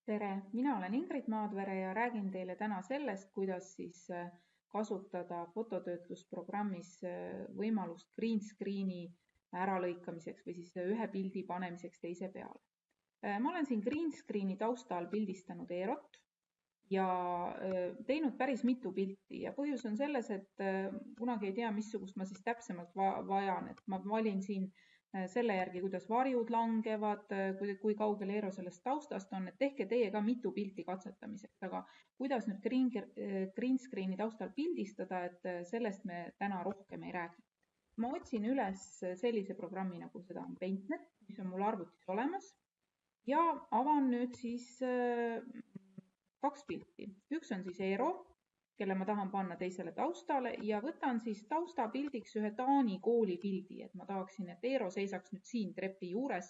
Tere, mina olen Ingrid Maadvere ja räägin teile täna sellest, kuidas siis kasutada fototöötlusprogrammis võimalust green screen'i äralõikamiseks või siis ühe pildi panemiseks teise peale. Ma olen siin green screen'i taustal pildistanud Eerot ja teinud päris mitu pilti ja põhjus on selles, et kunagi ei tea, missugust ma siis täpsemalt vajan, et ma valin siin selle järgi, kuidas varjud langevad, kui kaugel Eero sellest taustast on, et tehke teie ka mitu pilti katsetamiseks, aga kuidas nüüd green screen'i taustal pildistada, et sellest me täna rohkem ei räägi. Ma otsin üles sellise programmi, nagu seda on PaintNet, mis on mul arvutis olemas ja avan nüüd siis kaks pilti. Üks on siis Eero, kelle ma tahan panna teisele taustale ja võtan siis taustapildiks ühe Taani kooli pildi, et ma tahaksin, et Eero seisaks nüüd siin trepi juures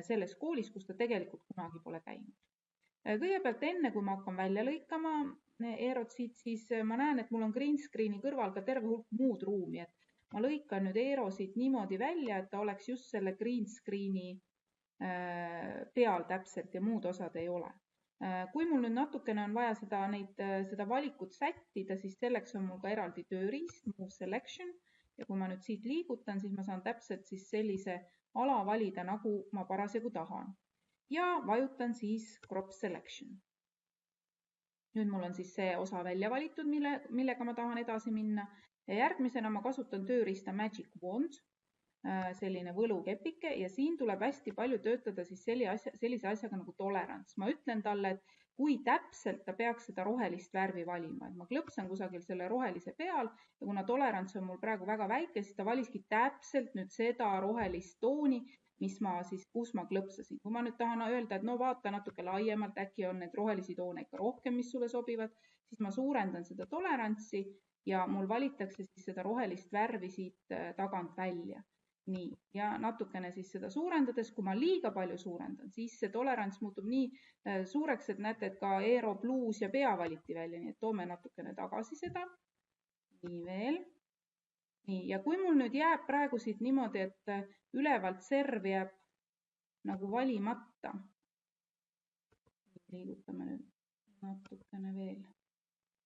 selles koolis, kus ta tegelikult kunagi pole käinud. Kõigepealt enne, kui ma hakkan välja lõikama Eerot siit, siis ma näen, et mul on green screen'i kõrval ka terve hulk muud ruumi, et ma lõikan nüüd Eero siit niimoodi välja, et ta oleks just selle green screen'i peal täpselt ja muud osad ei ole. Kui mul nüüd natukene on vaja seda valikut sättida, siis selleks on mul ka eraldi tööriist, Move Selection, ja kui ma nüüd siit liigutan, siis ma saan täpselt siis sellise ala valida, nagu ma parasjagu tahan. Ja vajutan siis Crop Selection. Nüüd mul on siis see osa välja valitud, millega ma tahan edasi minna. Ja järgmisena ma kasutan tööriista Magic Wand, selline võlukepike ja siin tuleb hästi palju töötada siis sellise asjaga nagu tolerants. Ma ütlen talle, et kui täpselt ta peaks seda rohelist värvi valima, et ma klõpsan kusagil selle rohelise peal ja kuna tolerants on mul praegu väga väike, siis ta valiski täpselt nüüd seda rohelist tooni, kus ma klõpsasin. Kui ma nüüd tahan öelda, et no vaata natuke laiemalt, äkki on need rohelisi toone ikka rohkem, mis sulle sobivad, siis ma suurendan seda tolerantsi ja mul valitakse siis seda rohelist värvi siit tagant välja. Nii, ja natukene siis seda suurendades, kui ma liiga palju suurendan, siis see tolerants muutub nii suureks, et näete, et ka Eero bluus ja pea valiti välja, nii et toome natukene tagasi seda. Nii veel. Nii, ja kui mul nüüd jääb praegu siit niimoodi, et ülevalt serv jääb nagu valimata. Liigutame nüüd natukene veel.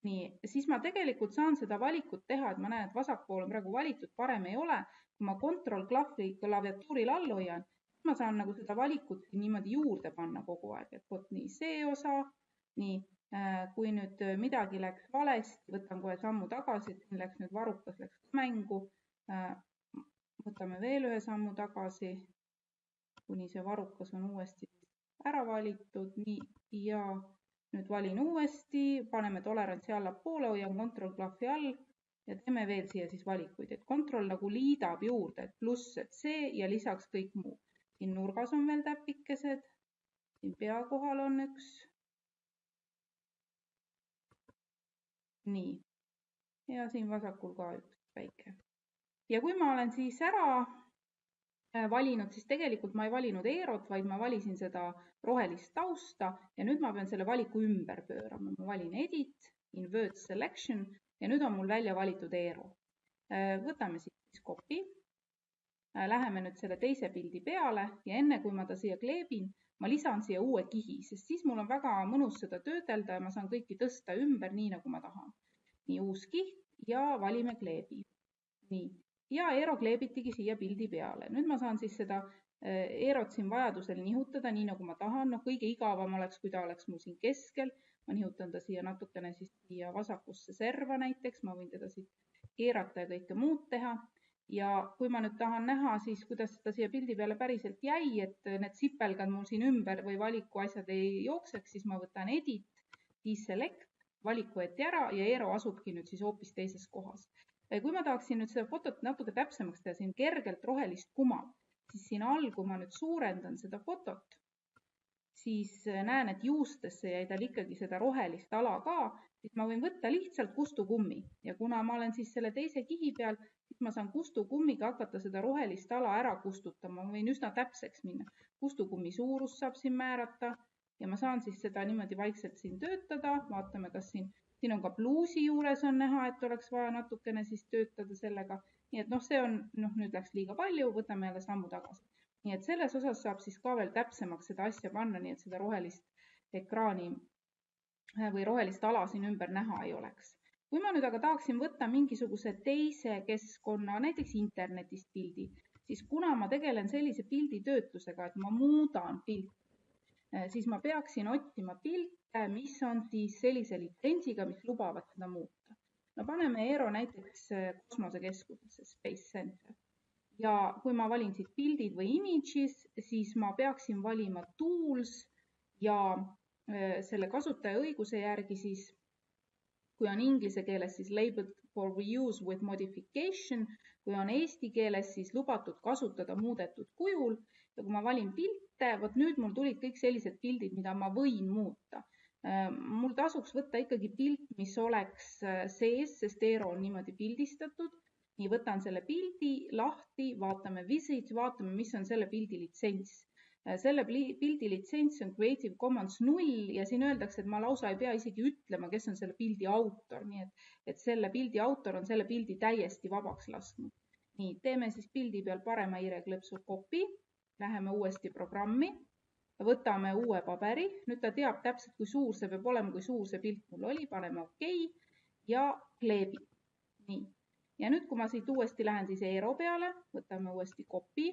Nii, siis ma tegelikult saan seda valikut teha, et ma näen, et vasakpool on praegu valitud, parem ei ole. Kui ma Ctrl-klahvi klaviatuuril all hoian, siis ma saan nagu seda valikut niimoodi juurde panna kogu aeg. Et võt nii see osa, nii kui nüüd midagi läks valesti, võtan kohe sammu tagasi, et läks nüüd varukas, läks mängu. Võtame veel ühe sammu tagasi, kuni see varukas on uuesti ära valitud. Nii, ja nüüd valin uuesti, paneme tolerantsi allapoole, hoian Ctrl-klahvi all ja teeme veel siia siis valikuid, et Ctrl nagu liidab juurde, et pluss, et see ja lisaks kõik muu. Siin nurgas on veel täpikesed, siin pea kohal on üks. Nii, ja siin vasakul ka üks väike. Ja kui ma olen siis ära valinud, siis tegelikult ma ei valinud Eerot, vaid ma valisin seda rohelist tausta ja nüüd ma pean selle valiku ümber pöörama. Ma valin Edit, Invert Selection ja nüüd on mul välja valitud Eero. Võtame siis copy, läheme nüüd selle teise pildi peale ja enne kui ma ta siia kleebin, ma lisan siia uue kihi, sest siis mul on väga mõnus seda töödelda ja ma saan kõiki tõsta ümber nii, nagu ma tahan. Nii uus kiht ja valime kleebi. Nii. Ja Eero kleebitigi siia pildi peale. Nüüd ma saan siis seda Eerot siin vajadusel nihutada, nii nagu ma tahan. No, kõige igavam oleks, kui ta oleks mul siin keskel. Ma nihutan ta siia natukene siis siia vasakusse serva näiteks. Ma võin teda siit keerata ja kõike muud teha. Ja kui ma nüüd tahan näha, siis kuidas ta siia pildi peale päriselt jäi, et need sipelgad mul siin ümber või valiku asjad ei jookseks, siis ma võtan Edit, Deselect, valiku eti ära ja Eero asubki nüüd siis hoopis teises kohas. Kui ma tahaksin nüüd seda fotot natuke täpsemaks teha, siin kergelt rohelist kumab, siis siin all, kui ma nüüd suurendan seda fotot, siis näen, et juustesse jäi tal ikkagi seda rohelist ala ka, siis ma võin võtta lihtsalt kustukummi ja kuna ma olen siis selle teise kihi peal, siis ma saan kustukummiga hakata seda rohelist ala ära kustutama, ma võin üsna täpseks minna. Kustukummi suurus saab siin määrata ja ma saan siis seda niimoodi vaikselt siin töötada, vaatame, kas siin on ka bluusi juures on näha, et oleks vaja natukene siis töötada sellega. Nii et see on, nüüd läks liiga palju, võtame jälle sammu tagasi. Nii et selles osas saab siis ka veel täpsemaks seda asja panna, nii et seda rohelist ekraani või rohelist ala siin ümber näha ei oleks. Kui ma nüüd aga tahaksin võtta mingisuguse teise keskkonna, näiteks internetist pildi, siis kuna ma tegelen sellise pilditöötlusega, et ma muudan pilti, siis ma peaksin otsima pilte, mis on siis sellise litsentsiga, mis lubavad seda muuta. No paneme Eero näiteks kosmosekeskusesse, Space Center. Ja kui ma valin siit pildid või images, siis ma peaksin valima tools ja selle kasutaja õiguse järgi siis, kui on inglise keeles siis labeled for reuse with modification, kui on eesti keeles siis lubatud kasutada muudetud kujul ja kui ma valin pilte, vot nüüd mul tulid kõik sellised pildid, mida ma võin muuta. Mul tasuks võtta ikkagi pilt, mis oleks sees, sest Eero on niimoodi pildistatud. Nii võtan selle pildi lahti, vaatame visit, vaatame, mis on selle pildi litsents. Selle pildi litsents on Creative Commons 0 ja siin öeldakse, et ma lausa ei pea isegi ütlema, kes on selle pildi autor. Nii et selle pildi autor on selle pildi täiesti vabaks lasknud. Nii, teeme siis pildi peal parema hiireklõpsu copy, läheme uuesti programmi, võtame uue paberi. Nüüd ta teab täpselt, kui suur see peab olema, kui suur see pilt mul oli, paneme OK ja kleebi. Nii, ja nüüd, kui ma siit uuesti lähen siis Eero peale, võtame uuesti copy,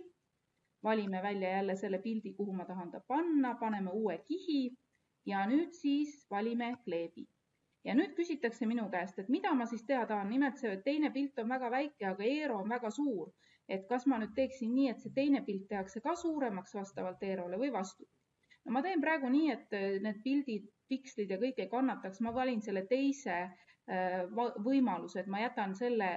valime välja jälle selle pildi, kuhu ma tahan ta panna, paneme uue kihi ja nüüd siis valime kleebi. Ja nüüd küsitakse minu käest, et mida ma siis teha tahan. Nimelt see teine pilt on väga väike, aga Eero on väga suur. Et kas ma nüüd teeksin nii, et see teine pilt tehakse ka suuremaks vastavalt Eerole või vastu. No ma teen praegu nii, et need pildid, pikslid ja kõik ei kannataks. Ma valin selle teise võimaluse, et ma jätan selle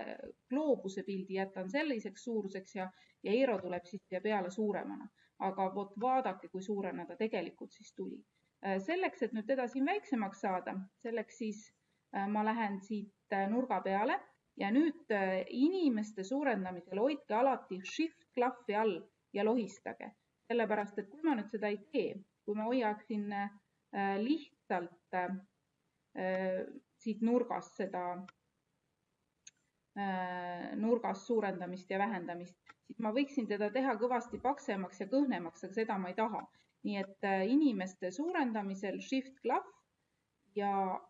gloobuse pildi, jätan selliseks suuruseks ja Eero tuleb siis peale suuremana. Aga vaadake, kui suurena ta tegelikult siis tuli. Selleks, et nüüd teda siin väiksemaks saada, selleks siis ma lähen siit nurga peale ja nüüd inimeste suurendamisel hoidke alati shift klahvi all ja lohistage. Sellepärast, et kui ma nüüd seda ei tee, kui ma hoiaksin lihtsalt siit nurgast seda nurgast suurendamist ja vähendamist, siis ma võiksin teda teha kõvasti paksemaks ja kõhnemaks, aga seda ma ei taha. Nii et inimeste suurendamisel shift klahv ja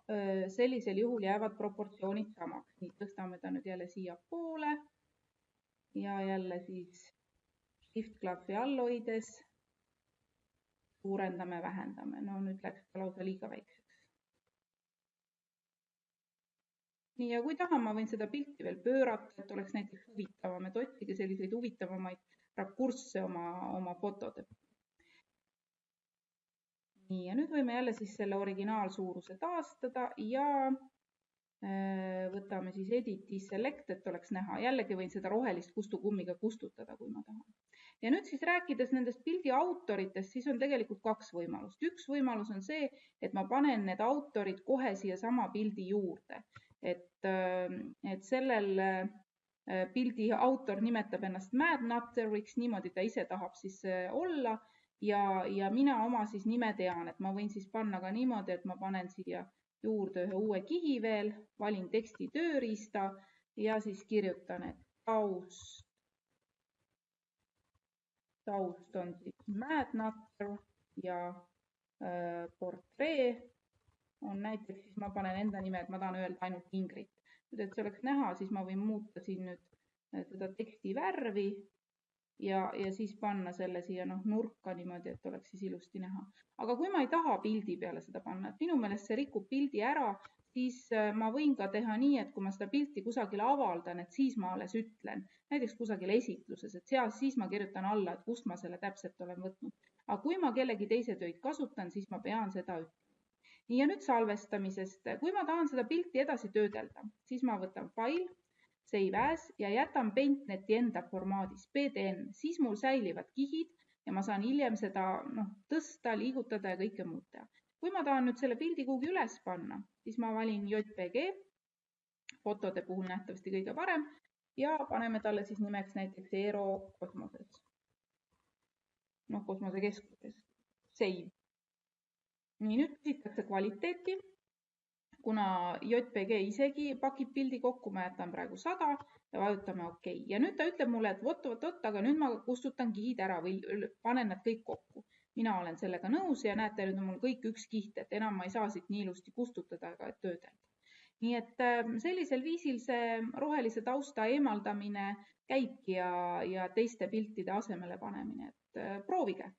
sellisel juhul jäävad proportsioonid samaks. Nii tõstame ta nüüd jälle siia poole ja jälle siis shift klahvi all hoides suurendame, vähendame. No nüüd läks ta lausa liiga väikseks. Nii, ja kui tahan, ma võin seda pilti veel pöörata, et oleks näiteks huvitavam, et otsige selliseid huvitavamaid rakursse oma fotode. Nii, ja nüüd võime jälle siis selle originaalsuuruse taastada ja võtame siis editi select, et oleks näha. Jällegi võin seda rohelist kustukummiga kustutada, kui ma tahan. Ja nüüd siis rääkides nendest pildi autoritest, siis on tegelikult kaks võimalust. Üks võimalus on see, et ma panen need autorid kohe siia sama pildi juurde. Et sellel pildi autor nimetab ennast Mad Nutteriks, niimoodi ta ise tahab siis olla ja mina oma siis nime tean, et ma võin siis panna ka niimoodi, et ma panen siia juurde ühe uue kihi veel, valin teksti tööriista ja siis kirjutan, et taust on siis Mad Nutter ja portree on näiteks, siis ma panen enda nime, et ma tahan öelda ainult Ingrid. Nüüd, et see oleks näha, siis ma võin muuta siin nüüd seda teksti värvi ja siis panna selle siia nurka niimoodi, et oleks siis ilusti näha. Aga kui ma ei taha pildi peale seda panna, et minu meelest see rikub pildi ära, siis ma võin ka teha nii, et kui ma seda pilti kusagil avaldan, et siis ma alles ütlen, näiteks kusagil esitluses, et siis ma kirjutan alla, et kust ma selle täpselt olen võtnud. Aga kui ma kellegi teise töid kasutan, siis ma pean seda ütlema. Nii ja nüüd salvestamisest. Kui ma tahan seda pilti edasi töödelda, siis ma võtan file, save as ja jätan Paintneti enda formaadis, PDN. Siis mul säilivad kihid ja ma saan hiljem seda tõsta, liigutada ja kõike muud teha. Kui ma tahan nüüd selle pildi kuhugi üles panna, siis ma valin JPG, fotode puhul nähtavasti kõige parem ja paneme talle siis nimeks näiteks Eero kosmoses. Kosmosekeskuses. Save. Nii, nüüd küsitakse kvaliteeti, kuna JPG isegi pakib pildi kokku, ma jätan praegu 100 ja vajutame OK. Ja nüüd ta ütleb mulle, et vot, aga nüüd ma kustutan kihid ära või panen nad kõik kokku. mina olen sellega nõus ja näete, nüüd on mul kõik üks kiht, et enam ma ei saa siit nii ilusti kustutada ega töödelda. Nii et sellisel viisil see rohelise tausta eemaldamine käibki ja teiste piltide asemele panemine, et proovige.